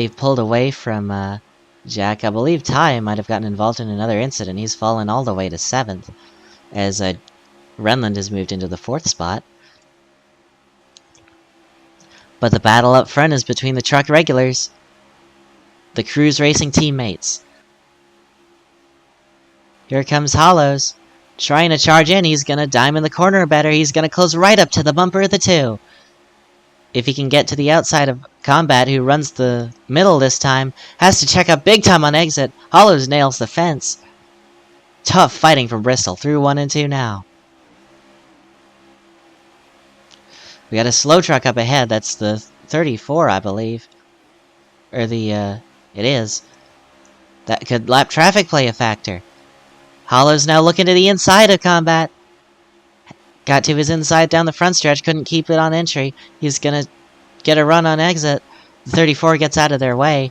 they've pulled away from Jack. I believe Ty might have gotten involved in another incident. He's fallen all the way to 7th, as Renland has moved into the 4th spot. But the battle up front is between the truck regulars, the Cruise Racing teammates. Here comes Hollows, trying to charge in. He's gonna diamond the corner better. He's gonna close right up to the bumper of the 2. If he can get to the outside of Combat, who runs the middle this time, has to check up big time on exit. Hollows nails the fence. Tough fighting from Bristol. Through 1 and 2 now. We got a slow truck up ahead. That's the 34, I believe. Or it is. That could lap traffic play a factor. Hollow's now looking to the inside of Combat. Got to his inside down the front stretch. Couldn't keep it on entry. He's gonna get a run on exit. The 34 gets out of their way.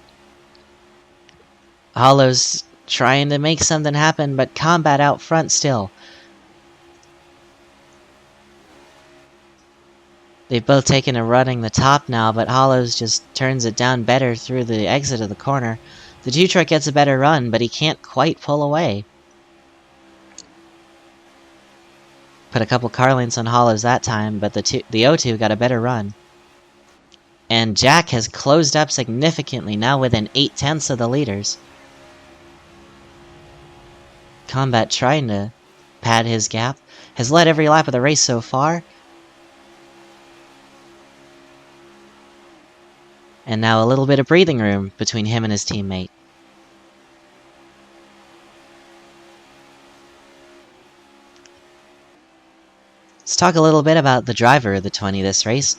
Hollow's trying to make something happen, but Combat out front still. They've both taken a running the top now, but Hollows just turns it down better through the exit of the corner. The 2 truck gets a better run, but he can't quite pull away. Put a couple car lengths on Hollows that time, but the O2 got a better run. And Jack has closed up significantly, now within 8/10 of the leaders. Combat trying to pad his gap. Has led every lap of the race so far. And now a little bit of breathing room between him and his teammate. Let's talk a little bit about the driver of the 20 this race.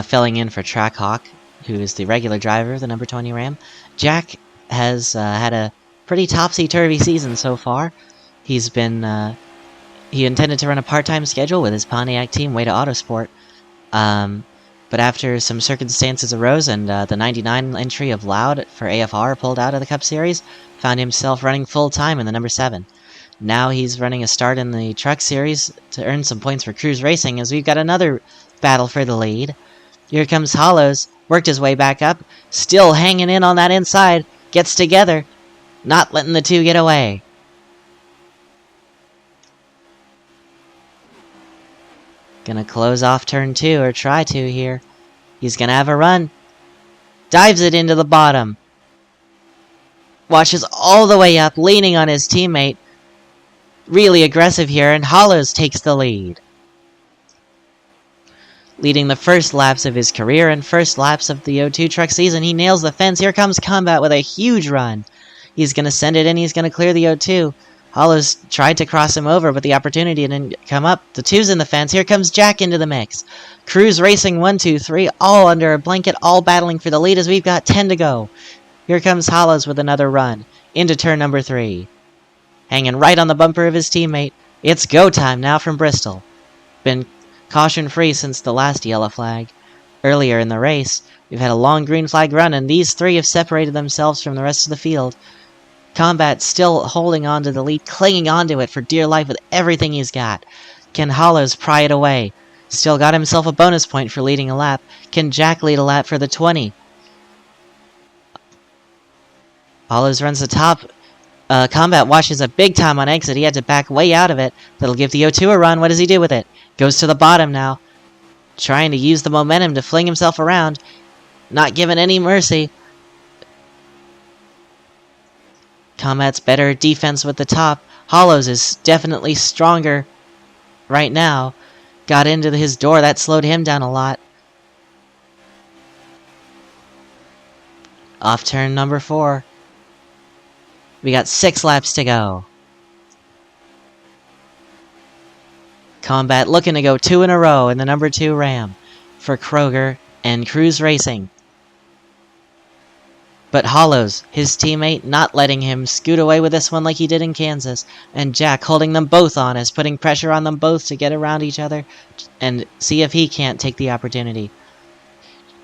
Filling in for Trackhawk, who is the regular driver of the number 20 Ram. Jack has had a pretty topsy-turvy season so far. He's been... he intended to run a part-time schedule with his Pontiac team, Way to Autosport. But after some circumstances arose and the 99 entry of Loud for AFR pulled out of the Cup Series, found himself running full-time in the number 7. Now he's running a start in the Truck Series to earn some points for Cruise Racing, as we've got another battle for the lead. Here comes Hollows, worked his way back up, still hanging in on that inside, gets together, not letting the 2 get away. Gonna close off turn 2, or try to here. He's gonna have a run. Dives it into the bottom. Washes all the way up, leaning on his teammate. Really aggressive here, and Hollows takes the lead. Leading the first laps of his career and first laps of the O2 truck season, he nails the fence. Here comes Combat with a huge run. He's gonna send it in, he's gonna clear the O2. Hollows tried to cross him over, but the opportunity didn't come up. The 2's in the fence. Here comes Jack into the mix. Cruise Racing 1, 2, 3, all under a blanket, all battling for the lead as we've got 10 to go. Here comes Hollows with another run. Into turn number 3. Hanging right on the bumper of his teammate. It's go time now from Bristol. Been caution-free since the last yellow flag. Earlier in the race, we've had a long green flag run, and these 3 have separated themselves from the rest of the field. Combat still holding on to the lead, clinging onto it for dear life with everything he's got. Can Hollows pry it away? Still got himself a bonus point for leading a lap. Can Jack lead a lap for the 20? Hollows runs the top. Combat washes a big time on exit. He had to back way out of it. That'll give the O2 a run. What does he do with it? Goes to the bottom now. Trying to use the momentum to fling himself around. Not giving any mercy. Combat's better defense with the top. Hollows is definitely stronger right now. Got into his door. That slowed him down a lot. Off turn number 4. We got 6 laps to go. Combat looking to go 2 in a row in the number 2 Ram for Kroger and Cruise Racing. But Hollows, his teammate, not letting him scoot away with this one like he did in Kansas. And Jack holding them both honest, putting pressure on them both to get around each other and see if he can't take the opportunity.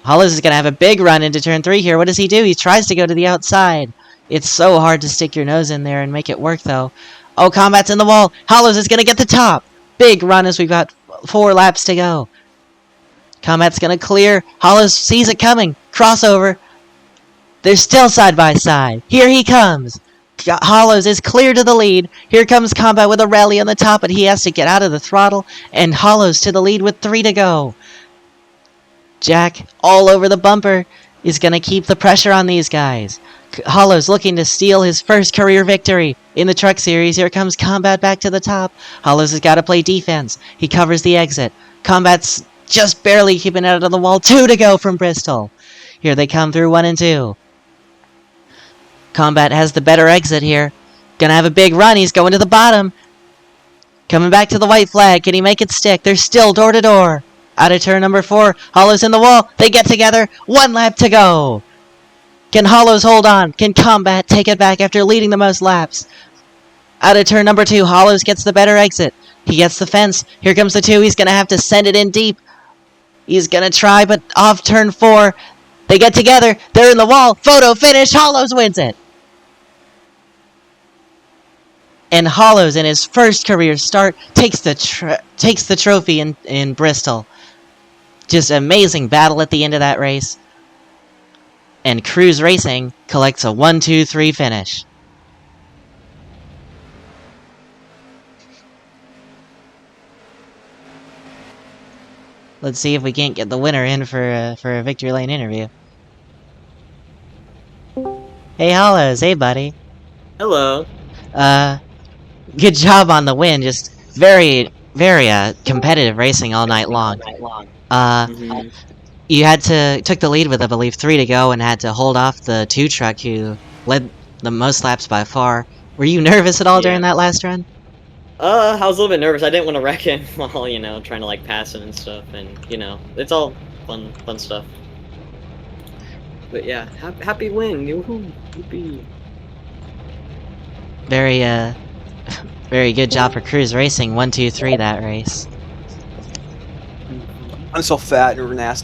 Hollows is going to have a big run into turn 3 here. What does he do? He tries to go to the outside. It's so hard to stick your nose in there and make it work, though. Oh, Combat's in the wall. Hollows is going to get the top. Big run as we've got 4 laps to go. Combat's going to clear. Hollows sees it coming. Crossover. They're still side by side. Here he comes. Hollows is clear to the lead. Here comes Combat with a rally on the top, but he has to get out of the throttle, and Hollows to the lead with 3 to go. Jack, all over the bumper, is going to keep the pressure on these guys. Hollows looking to steal his first career victory in the Truck Series. Here comes Combat back to the top. Hollows has got to play defense. He covers the exit. Combat's just barely keeping it out of the wall. 2 to go from Bristol. Here they come through 1 and 2. Combat has the better exit here. Gonna have a big run. He's going to the bottom. Coming back to the white flag. Can he make it stick? They're still door to door. Out of turn number 4. Hollows in the wall. They get together. 1 lap to go. Can Hollows hold on? Can Combat take it back after leading the most laps? Out of turn number 2. Hollows gets the better exit. He gets the fence. Here comes the 2. He's gonna have to send it in deep. He's gonna try, but off turn 4. They get together. They're in the wall. Photo finish. Hollows wins it. And Hollows, in his first career start, takes the trophy in Bristol. Just amazing battle at the end of that race. And Cruise Racing collects a 1-2-3 finish. Let's see if we can't get the winner in for a Victory Lane interview. Hey Hollows, hey buddy. Hello. Good job on the win. Just very, very competitive racing all night long. You took the lead with, I believe, 3 to go and had to hold off the 2 truck who led the most laps by far. Were you nervous at all during that last run? I was a little bit nervous. I didn't want to wreck him while, trying to, pass him and stuff. And, it's all fun stuff. But, yeah, happy win. Yoo-hoo. Yippee. Very, very good job for Cruise Racing. 1-2-3 that race. I'm so fat and nasty.